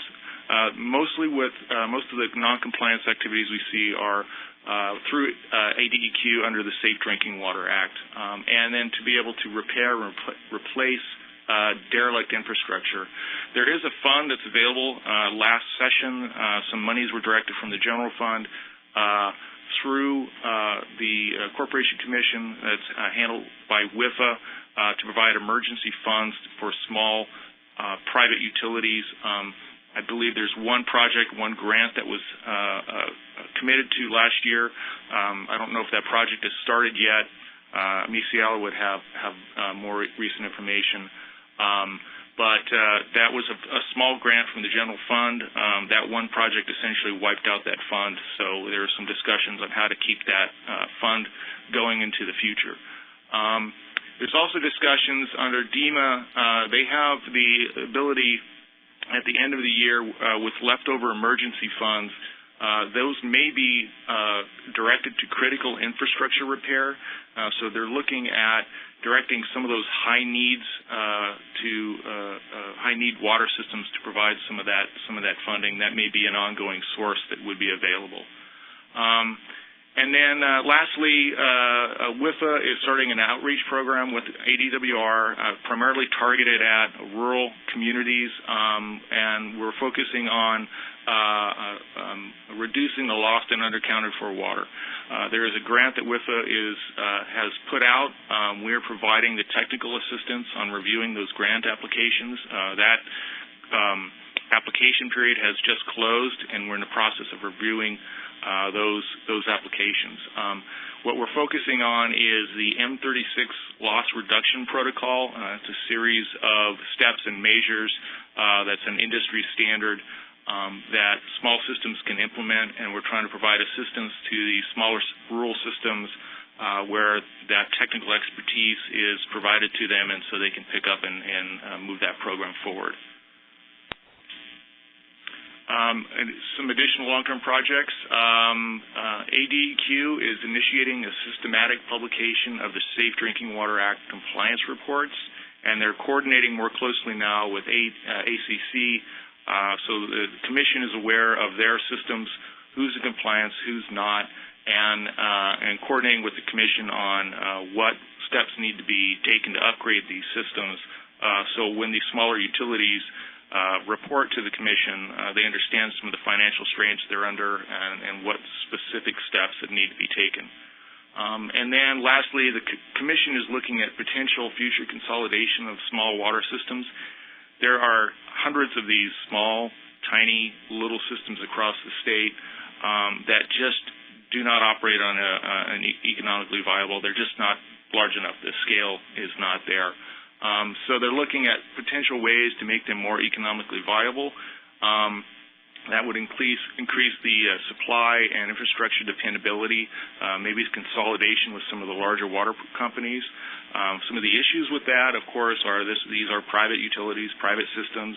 Most of the non-compliance activities we see are through ADEQ under the Safe Drinking Water Act, and then to be able to repair and replace derelict infrastructure. There is a fund that's available. Last session, some monies were directed from the general fund through the Corporation Commission that's handled by WIFA to provide emergency funds for small private utilities. I believe there's one project, one grant that was committed to last year. I don't know if that project has started yet. Misiala would have more recent information. But that was a small grant from the general fund. That one project essentially wiped out that fund, so there are some discussions on how to keep that fund going into the future. There's also discussions under DEMA. They have the ability at the end of the year with leftover emergency funds. Those may be directed to critical infrastructure repair. So they're looking at directing some of those high needs to high need water systems to provide some of that funding. That may be an ongoing source that would be available. And then lastly, WIFA is starting an outreach program with ADWR, primarily targeted at rural communities, and we're focusing on reducing the lost and underaccounted for water. There is a grant that WIFA has put out. We are providing the technical assistance on reviewing those grant applications. That application period has just closed, and we're in the process of reviewing those applications. What we're focusing on is the M36 loss reduction protocol. It's a series of steps and measures that's an industry standard that small systems can implement, and we're trying to provide assistance to the smaller rural systems where that technical expertise is provided to them, and so they can pick up and move that program forward. And some additional long-term projects. ADEQ is initiating a systematic publication of the Safe Drinking Water Act compliance reports, and they're coordinating more closely now with ACC, so the Commission is aware of their systems, who's in compliance, who's not, and coordinating with the Commission on what steps need to be taken to upgrade these systems, so when these smaller utilities report to the Commission, they understand some of the financial strains they're under and what specific steps that need to be taken. And then lastly, the Commission is looking at potential future consolidation of small water systems. There are hundreds of these small, tiny, little systems across the state that just do not operate on an economically viable. They're just not large enough. The scale is not there. So they're looking at potential ways to make them more economically viable. That would increase the supply and infrastructure dependability, maybe consolidation with some of the larger water companies. Some of the issues with that, of course, are these are private utilities, private systems.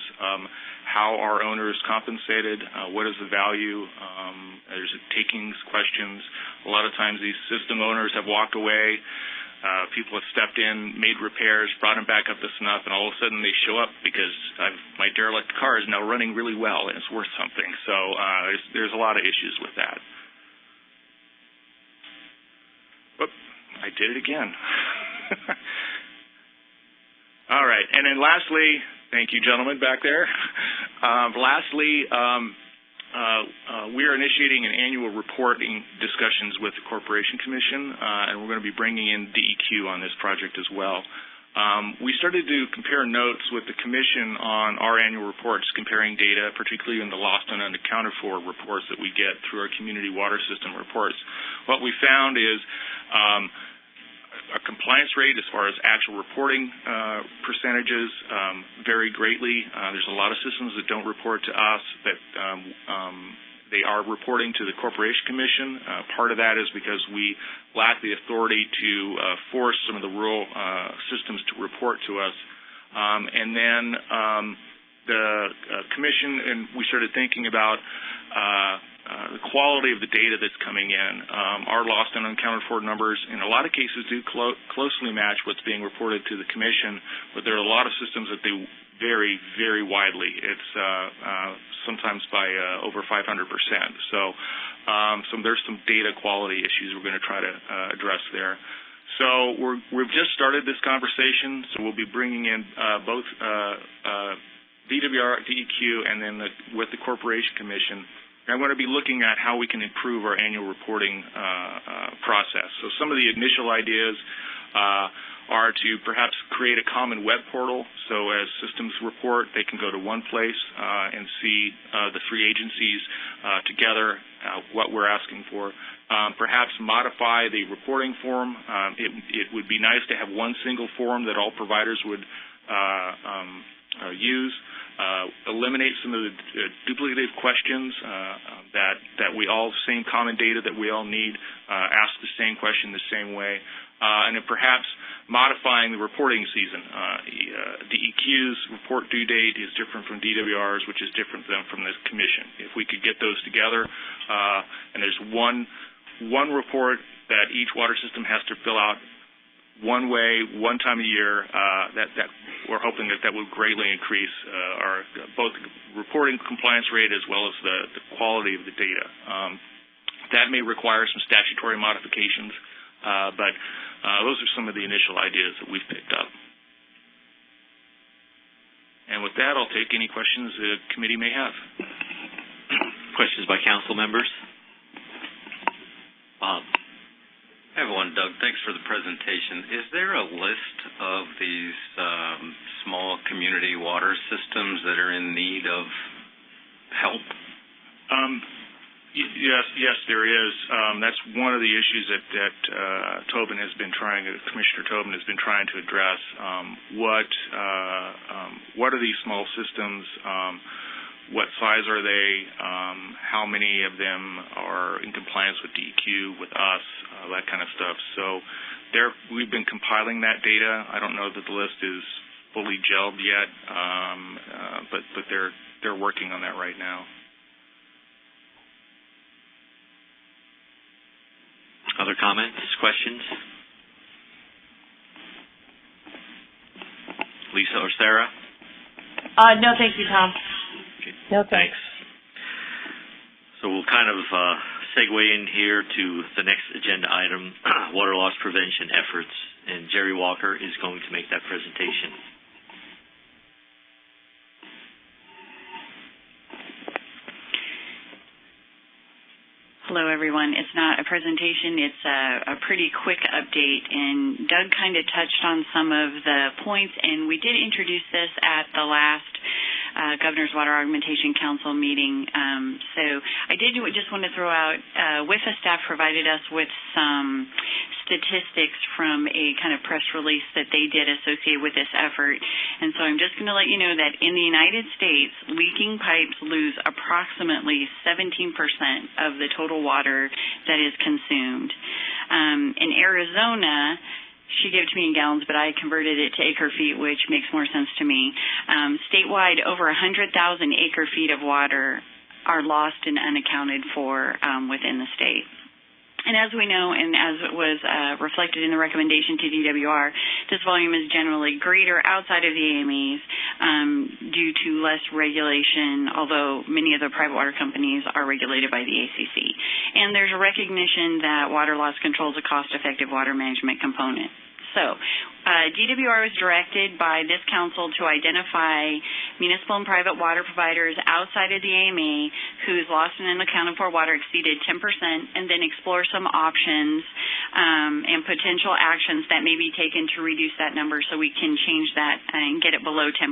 How are owners compensated? What is the value? There's takings questions. A lot of times these system owners have walked away. People have stepped in, made repairs, brought them back up to snuff, and all of a sudden they show up because my derelict car is now running really well and it's worth something. So there's a lot of issues with that. Oop, I did it again. All right, and then lastly, thank you, gentlemen back there. We are initiating an annual reporting discussions with the Corporation Commission, and we're going to be bringing in DEQ on this project as well. We started to compare notes with the Commission on our annual reports, comparing data, particularly in the lost and unaccounted for reports that we get through our community water system reports. What we found is our compliance rate as far as actual reporting percentages vary greatly. There's a lot of systems that don't report to us that they are reporting to the Corporation Commission. Part of that is because we lack the authority to force some of the rural systems to report to us. And then the Commission, and we started thinking about the quality of the data that's coming in. Our lost and unaccounted for numbers in a lot of cases do closely match what's being reported to the Commission, but there are a lot of systems that they vary very widely. It's sometimes by over 500%. So there's some data quality issues we're going to try to address there. So we've just started this conversation, so we'll be bringing in both DWR, DEQ, and then with the Corporation Commission. I'm going to be looking at how we can improve our annual reporting process. So some of the initial ideas are to perhaps create a common web portal, so as systems report, they can go to one place and see the three agencies together, what we're asking for. Perhaps modify the reporting form. It would be nice to have one single form that all providers would use. Eliminate some of the duplicative questions that we all, same common data that we all need, ask the same question the same way. And then perhaps modifying the reporting season. DEQ's report due date is different from DWR's, which is different than from the Commission. If we could get those together, and there's one report that each water system has to fill out one way, one time a year, that we're hoping that will greatly increase our both reporting compliance rate as well as the quality of the data. That may require some statutory modifications, but those are some of the initial ideas that we've picked up. And with that, I'll take any questions the committee may have. Questions by council members? Bob. I have one, Doug. Thanks for the presentation. Is there a list of these small community water systems that are in need of help? Yes, there is. That's one of the issues that Tobin has been Commissioner Tobin has been trying to address. What are these small systems? What size are they? How many of them are in compliance with DEQ, with us, that kind of stuff. So we've been compiling that data. I don't know that the list is fully gelled yet, but they're working on that right now. Other comments, questions? Lisa or Sarah? No, thank you, Tom. Okay. No, thanks. So we'll kind of segue in here to the next agenda item, water loss prevention efforts, and Jerry Walker is going to make that presentation. Hello, everyone. It's not a presentation. It's a pretty quick update, and Doug kind of touched on some of the points, and we did introduce this at the last Governor's Water Augmentation Council meeting. So I did just want to throw out, WIFA staff provided us with some statistics from a kind of press release that they did associated with this effort. And so I'm just going to let you know that in the United States, leaking pipes lose approximately 17% of the total water that is consumed. In Arizona, she gave it to me in gallons, but I converted it to acre feet, which makes more sense to me. Statewide, over 100,000 acre feet of water are lost and unaccounted for within the state. And as we know, and as it was reflected in the recommendation to DWR, this volume is generally greater outside of the AMEs due to less regulation, although many of the private water companies are regulated by the ACC. And there's a recognition that water loss control is a cost-effective water management component. So DWR was directed by this council to identify municipal and private water providers outside of the AME whose lost and unaccounted for water exceeded 10%, and then explore some options and potential actions that may be taken to reduce that number so we can change that and get it below 10%.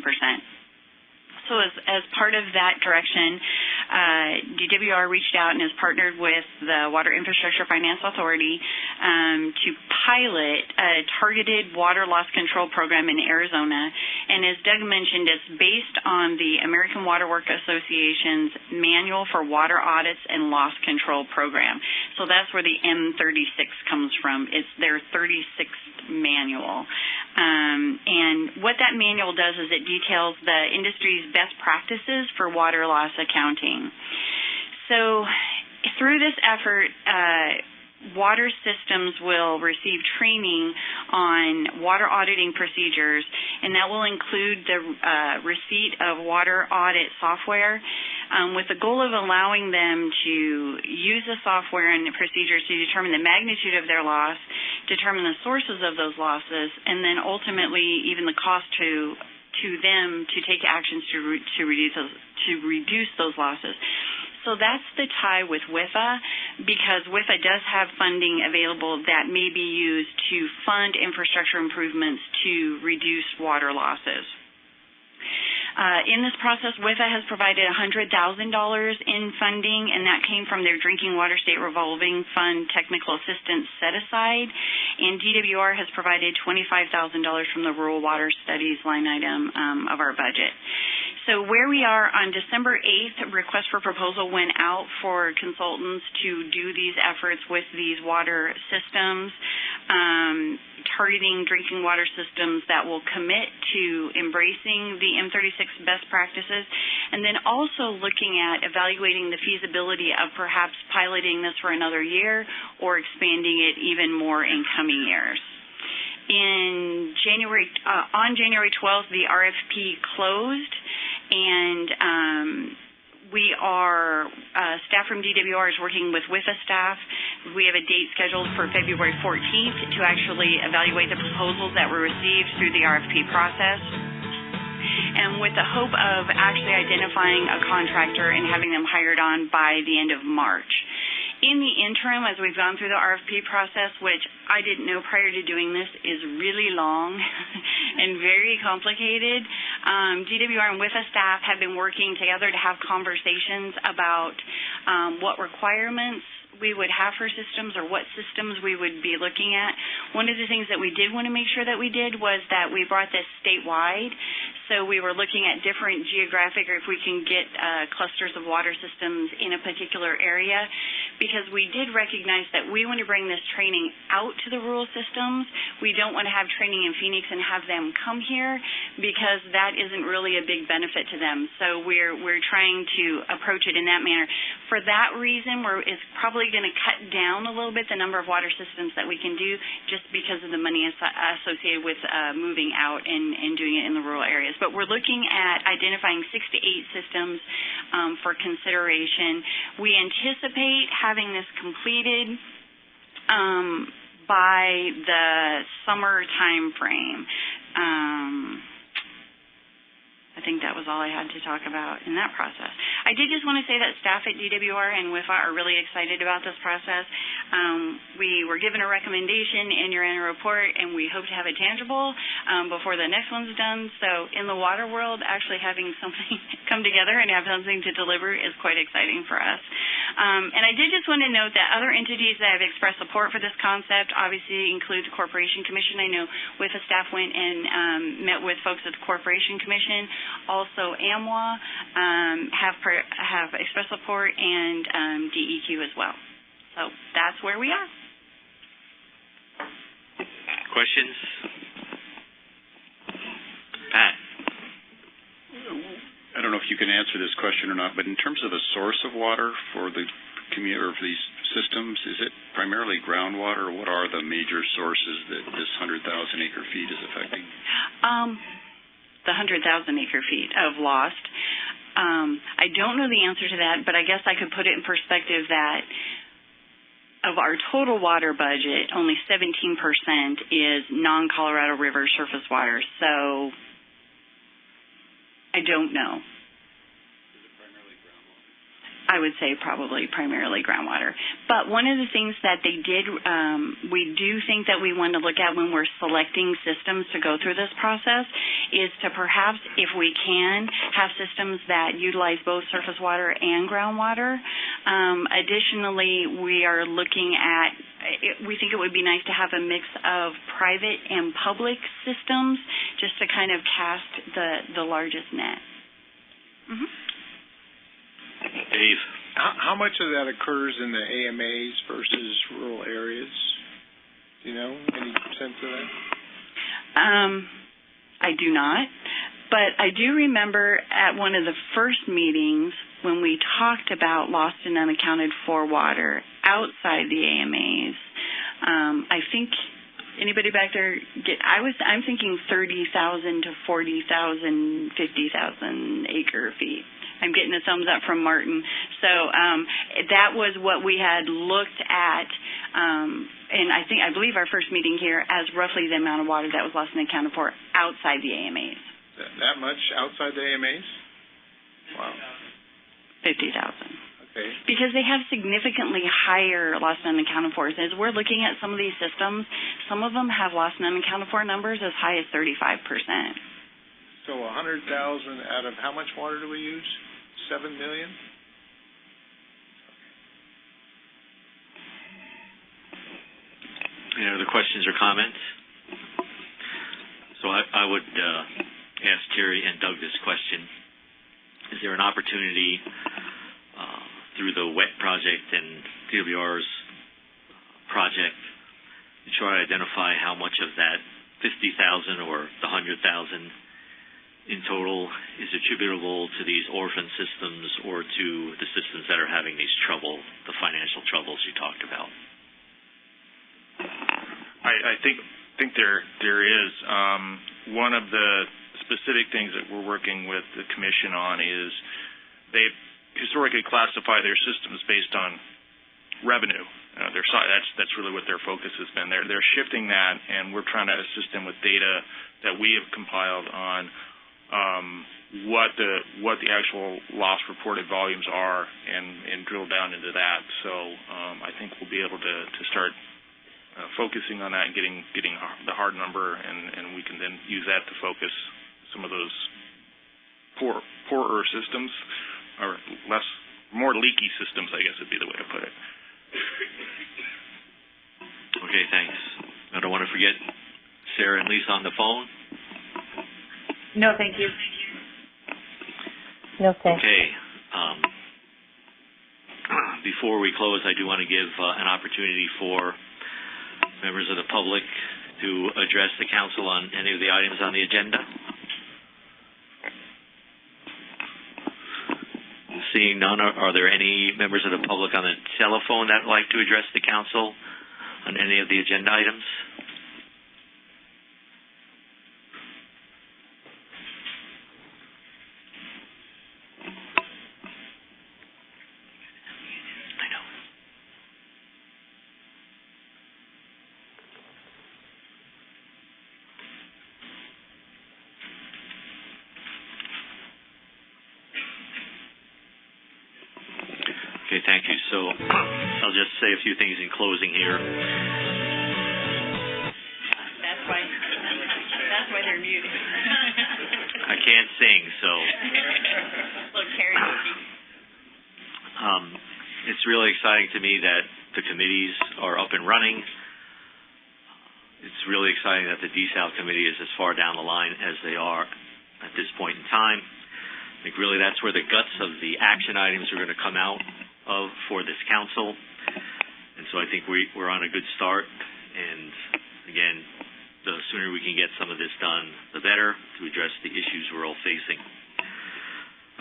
So as part of that direction, DWR reached out and has partnered with the Water Infrastructure Finance Authority to pilot a targeted water loss control program in Arizona. And as Doug mentioned, it's based on the American Water Works Association's Manual for Water Audits and Loss Control Program. So that's where the M36 comes from. It's their 36th manual. And what that manual does is it details the industry's best practices for water loss accounting. So through this effort, water systems will receive training on water auditing procedures, and that will include the receipt of water audit software, with the goal of allowing them to use the software and the procedures to determine the magnitude of their loss, determine the sources of those losses, and then ultimately even the cost to them to take actions to reduce those losses. So that's the tie with WIFA, because WIFA does have funding available that may be used to fund infrastructure improvements to reduce water losses. In this process, WIFA has provided $100,000 in funding, and that came from their Drinking Water State Revolving Fund Technical Assistance Set-Aside, and DWR has provided $25,000 from the Rural Water Studies line item of our budget. So where we are on December 8th, request for proposal went out for consultants to do these efforts with these water systems, targeting drinking water systems that will commit to embracing the M36 best practices, and then also looking at evaluating the feasibility of perhaps piloting this for another year or expanding it even more in coming years. On January 12th, the RFP closed, and we are, staff from DWR is working with WIFA staff. We have a date scheduled for February 14th to actually evaluate the proposals that were received through the RFP process, and with the hope of actually identifying a contractor and having them hired on by the end of March. In the interim, as we've gone through the RFP process, which I didn't know prior to doing this is really long and very complicated, DWR and WIFA staff have been working together to have conversations about what requirements we would have for systems or what systems we would be looking at. One of the things that we did want to make sure that we did was that we brought this statewide. So we were looking at different geographic, or if we can get clusters of water systems in a particular area, because we did recognize that we want to bring this training out to the rural systems. We don't want to have training in Phoenix and have them come here, because that isn't really a big benefit to them. So we're trying to approach it in that manner. For that reason, it's probably going to cut down a little bit the number of water systems that we can do, just because of the money associated with moving out and doing it in the rural areas. But we're looking at identifying 6 to 8 systems for consideration. We anticipate having this completed by the summer time frame. I think that was all I had to talk about in that process. I did just want to say that staff at DWR and WIFA are really excited about this process. We were given a recommendation in your annual report, and we hope to have it tangible before the next one's done. So in the water world, actually having something come together and have something to deliver is quite exciting for us. And I did just want to note that other entities that have expressed support for this concept obviously include the Corporation Commission. I know WIFA staff went and met with folks at the Corporation Commission. Also, AMWA have expressed support, and DEQ as well. So that's where we are. Questions? Pat? I don't know if you can answer this question or not, but in terms of the source of water for the community or for these systems, is it primarily groundwater, or what are the major sources that this 100,000 acre feet is affecting? The 100,000 acre feet of lost. I don't know the answer to that, but I guess I could put it in perspective that of our total water budget, only 17% is non-Colorado River surface water. So I don't know. I would say probably primarily groundwater. But one of the things that they did, we do think that we want to look at when we're selecting systems to go through this process is to perhaps, if we can, have systems that utilize both surface water and groundwater. Additionally, we are looking at, we think it would be nice to have a mix of private and public systems just to kind of cast the largest net. Mm-hmm. Dave? How much of that occurs in the AMAs versus rural areas? Do you know? Any sense of that? I do not. But I do remember at one of the first meetings when we talked about lost and unaccounted for water outside the AMAs, I think anybody back there I'm thinking 30,000 to 40,000, 50,000 acre feet. I'm getting a thumbs up from Martin. So that was what we had looked at, and I believe our first meeting here as roughly the amount of water that was lost and accounted for outside the AMAs. That much outside the AMAs? Wow. 50,000. Okay. Because they have significantly higher lost and unaccounted for. As we're looking at some of these systems, some of them have lost and unaccounted for numbers as high as 35%. So 100,000 out of how much water do we use? 7 million? Any other questions or comments? So I would ask Jerry and Doug this question. Is there an opportunity through the WET project and DWR's project to try to identify how much of that 50,000 or the 100,000 in total is attributable to these orphan systems or to the systems that are having these the financial troubles you talked about? I think there is. One of the specific things that we're working with the commission on is they've historically classified their systems based on revenue. That's really what their focus has been. They're shifting that, and we're trying to assist them with data that we have compiled on what the actual loss reported volumes are, and drill down into that. So I think we'll be able to start focusing on that and getting the hard number, and we can then use that to focus some of those poorer systems, or more leaky systems, I guess would be the way to put it. Okay, thanks. I don't want to forget Sarah and Lisa on the phone. No, thank you. No, thanks. Okay. Before we close, I do want to give an opportunity for members of the public to address the council on any of the items on the agenda. Seeing none, are there any members of the public on the telephone that would like to address the council on any of the agenda items? Okay, thank you. So I'll just say a few things in closing here. That's why they're muted. I can't sing, so. Look, karaoke. It's really exciting to me that the committees are up and running. It's really exciting that the DSAL committee is as far down the line as they are at this point in time. I think really that's where the guts of the action items are going to come out of for this council, and so I think we're on a good start, and again, the sooner we can get some of this done, the better, to address the issues we're all facing.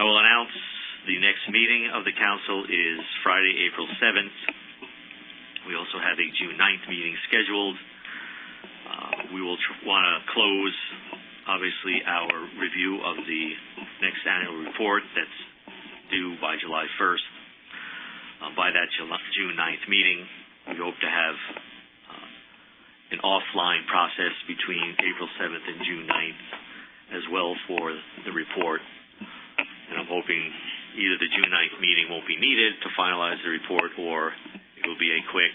I will announce the next meeting of the council is Friday, April 7th. We also have a June 9th meeting scheduled. We will want to close, obviously, our review of the next annual report that's due by July 1st. By that June 9th meeting, we hope to have an offline process between April 7th and June 9th as well for the report. And I'm hoping either the June 9th meeting won't be needed to finalize the report, or it will be a quick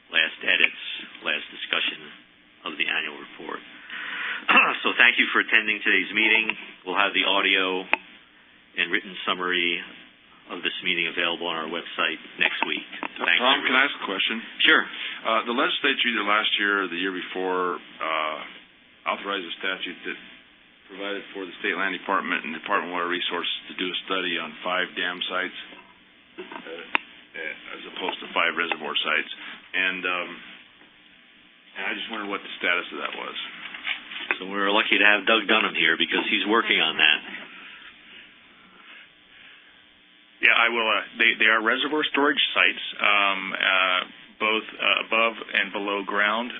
last edits, last discussion of the annual report. So thank you for attending today's meeting. We'll have the audio and written summary of this meeting available on our website next week. Thanks. Tom, can I ask a question? Sure. The legislature either last year or the year before authorized a statute that provided for the State Land Department and Department of Water Resources to do a study on 5 dam sites as opposed to 5 reservoir sites. And I just wondered what the status of that was. So we're lucky to have Doug Dunham here because he's working on that. Yeah, I will. They are reservoir storage sites, both above and below ground.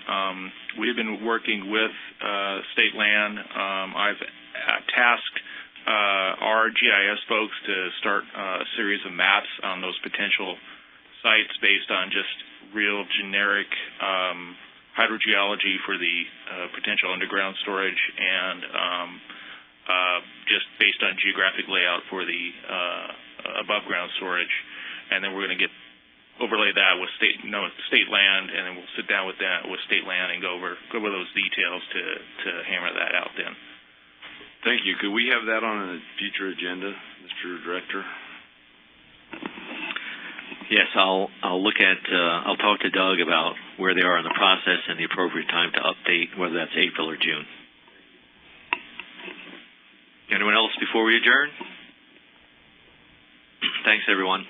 We've been working with state land. I've tasked our GIS folks to start a series of maps on those potential sites based on just real generic hydrogeology for the potential underground storage and just based on geographic layout for the above ground storage. And then we're going to overlay that with state land, and then we'll sit down with state land and go over those details to hammer that out then. Thank you. Could we have that on a future agenda, Mr. Director? Yes, I'll talk to Doug about where they are in the process and the appropriate time to update, whether that's April or June. Anyone else before we adjourn? Thanks, everyone.